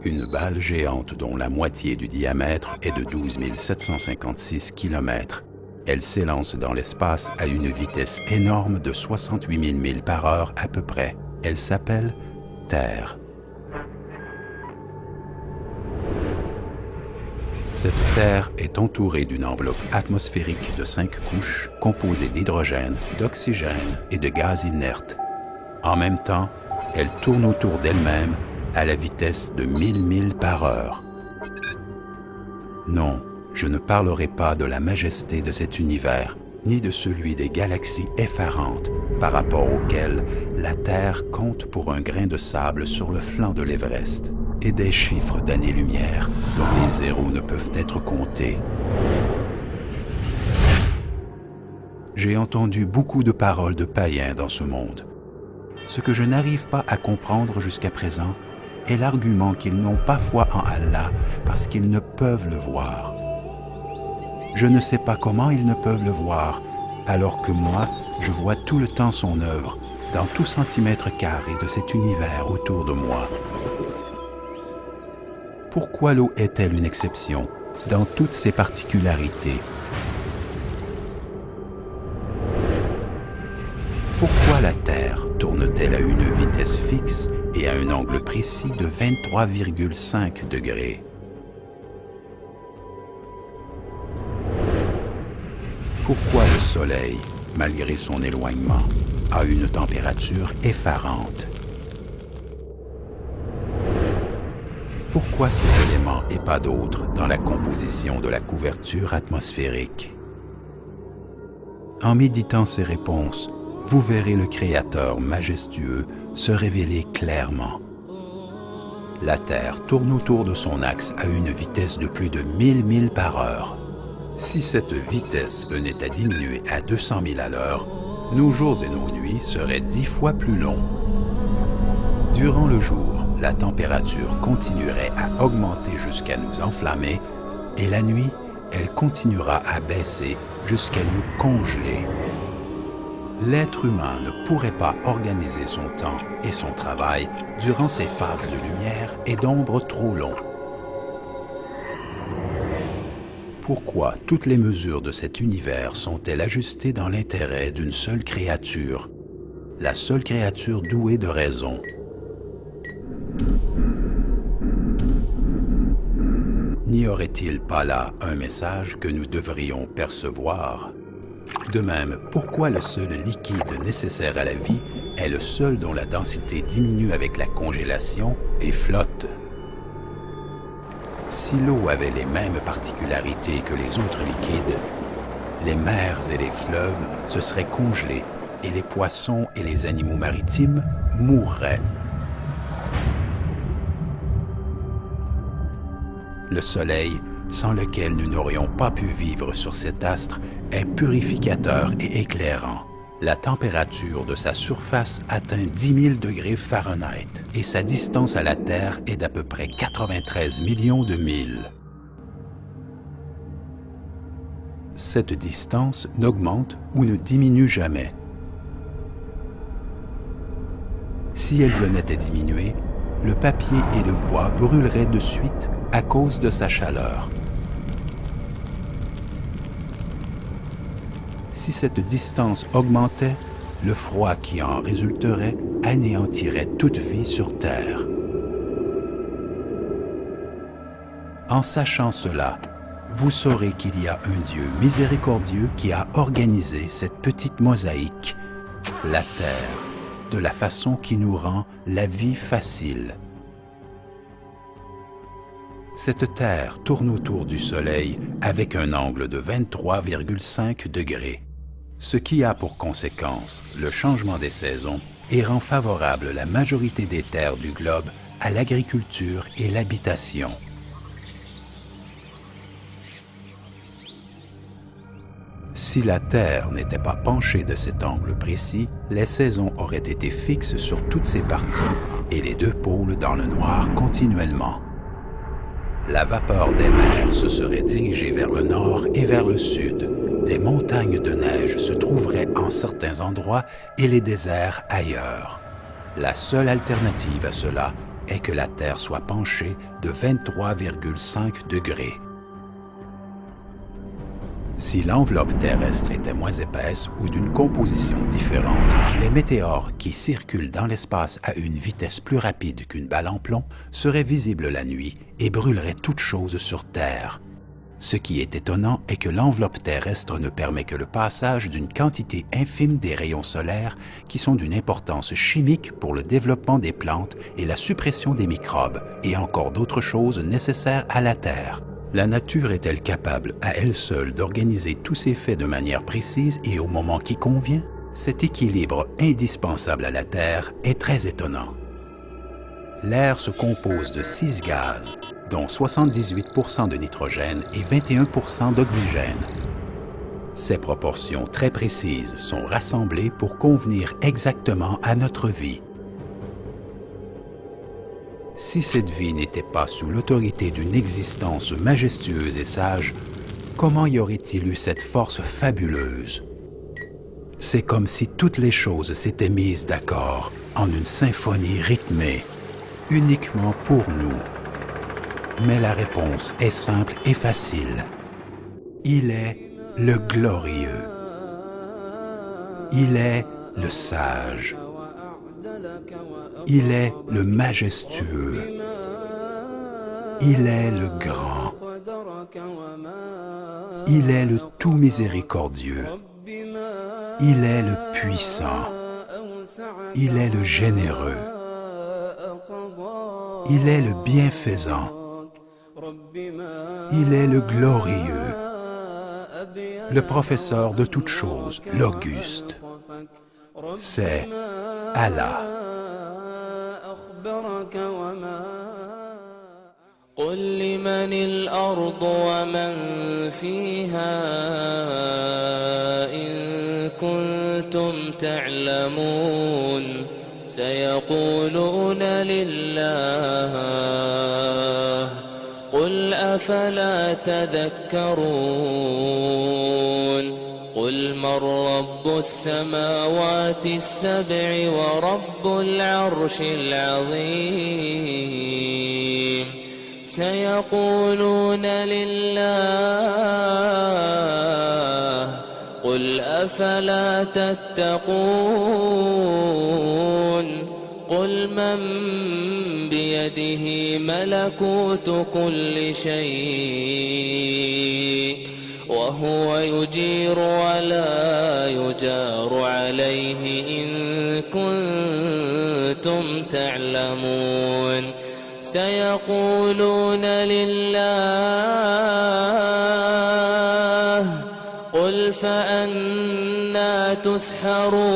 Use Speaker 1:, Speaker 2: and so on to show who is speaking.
Speaker 1: Une balle géante dont la moitié du diamètre est de 12 756 km. Elle s'élance dans l'espace à une vitesse énorme de 68 000 milles par heure à peu près. Elle s'appelle Terre. Cette Terre est entourée d'une enveloppe atmosphérique de 5 couches composée d'hydrogène, d'oxygène et de gaz inerte. En même temps, elle tourne autour d'elle-même à la vitesse de 1000 milles par heure. Non, je ne parlerai pas de la majesté de cet univers, ni de celui des galaxies effarantes par rapport auxquelles la Terre compte pour un grain de sable sur le flanc de l'Everest, et des chiffres d'années-lumière dont les zéros ne peuvent être comptés. J'ai entendu beaucoup de paroles de païens dans ce monde. Ce que je n'arrive pas à comprendre jusqu'à présent est l'argument qu'ils n'ont pas foi en Allah parce qu'ils ne peuvent le voir. Je ne sais pas comment ils ne peuvent le voir, alors que moi, je vois tout le temps son œuvre, dans tout centimètre carré de cet univers autour de moi. Pourquoi l'eau est-elle une exception dans toutes ses particularités? Pourquoi la Terre tourne-t-elle à une vitesse fixe et à un angle précis de 23,5 degrés? Pourquoi le Soleil, malgré son éloignement, a une température effarante? Pourquoi ces éléments et pas d'autres dans la composition de la couverture atmosphérique? En méditant ces réponses, vous verrez le Créateur majestueux se révéler clairement. La Terre tourne autour de son axe à une vitesse de plus de 1000 milles par heure. Si cette vitesse venait à diminuer à 200 000 à l'heure, nos jours et nos nuits seraient 10 fois plus longs. Durant le jour, la température continuerait à augmenter jusqu'à nous enflammer, et la nuit, elle continuera à baisser jusqu'à nous congeler. L'être humain ne pourrait pas organiser son temps et son travail durant ces phases de lumière et d'ombre trop longs. Pourquoi toutes les mesures de cet univers sont-elles ajustées dans l'intérêt d'une seule créature, la seule créature douée de raison? N'y aurait-il pas là un message que nous devrions percevoir? De même, pourquoi le seul liquide nécessaire à la vie est le seul dont la densité diminue avec la congélation et flotte? Si l'eau avait les mêmes particularités que les autres liquides, les mers et les fleuves se seraient congelés et les poissons et les animaux maritimes mourraient. Le Soleil, sans lequel nous n'aurions pas pu vivre sur cet astre, est purificateur et éclairant. La température de sa surface atteint 10 000 degrés Fahrenheit et sa distance à la Terre est d'à peu près 93 millions de milles. Cette distance n'augmente ou ne diminue jamais. Si elle venait à diminuer, le papier et le bois brûleraient de suite à cause de sa chaleur. Si cette distance augmentait, le froid qui en résulterait anéantirait toute vie sur Terre. En sachant cela, vous saurez qu'il y a un Dieu miséricordieux qui a organisé cette petite mosaïque, la Terre, de la façon qui nous rend la vie facile. Cette Terre tourne autour du Soleil avec un angle de 23,5 degrés, ce qui a pour conséquence le changement des saisons et rend favorable la majorité des terres du globe à l'agriculture et l'habitation. Si la Terre n'était pas penchée de cet angle précis, les saisons auraient été fixes sur toutes ses parties et les deux pôles dans le noir continuellement. La vapeur des mers se serait dirigée vers le nord et vers le sud. Des montagnes de neige se trouveraient en certains endroits et les déserts ailleurs. La seule alternative à cela est que la Terre soit penchée de 23,5 degrés. Si l'enveloppe terrestre était moins épaisse ou d'une composition différente, les météores qui circulent dans l'espace à une vitesse plus rapide qu'une balle en plomb seraient visibles la nuit et brûleraient toute chose sur Terre. Ce qui est étonnant est que l'enveloppe terrestre ne permet que le passage d'une quantité infime des rayons solaires qui sont d'une importance chimique pour le développement des plantes et la suppression des microbes, et encore d'autres choses nécessaires à la Terre. La nature est-elle capable à elle seule d'organiser tous ces faits de manière précise et au moment qui convient? Cet équilibre indispensable à la Terre est très étonnant. L'air se compose de 6 gaz, dont 78% de nitrogène et 21% d'oxygène. Ces proportions très précises sont rassemblées pour convenir exactement à notre vie. Si cette vie n'était pas sous l'autorité d'une existence majestueuse et sage, comment y aurait-il eu cette force fabuleuse? C'est comme si toutes les choses s'étaient mises d'accord en une symphonie rythmée, uniquement pour nous. Mais la réponse est simple et facile. Il est le glorieux. Il est le sage. Il est le majestueux. Il est le grand. Il est le tout miséricordieux. Il est le puissant. Il est le généreux. Il est le bienfaisant. Il est le glorieux. Le professeur de toutes choses, l'Auguste. C'est Allah.
Speaker 2: قل لمن الأرض ومن فيها إن كنتم تعلمون سيقولون لله قل أفلا تذكرون قل من رب السماوات السبع ورب العرش العظيم سيقولون لله قل أفلا تتقون قل من بيده ملكوت كل شيء وهو يجير ولا يجار عليه إن كنتم تعلمون سيقولون لله قل فأنى تسحرون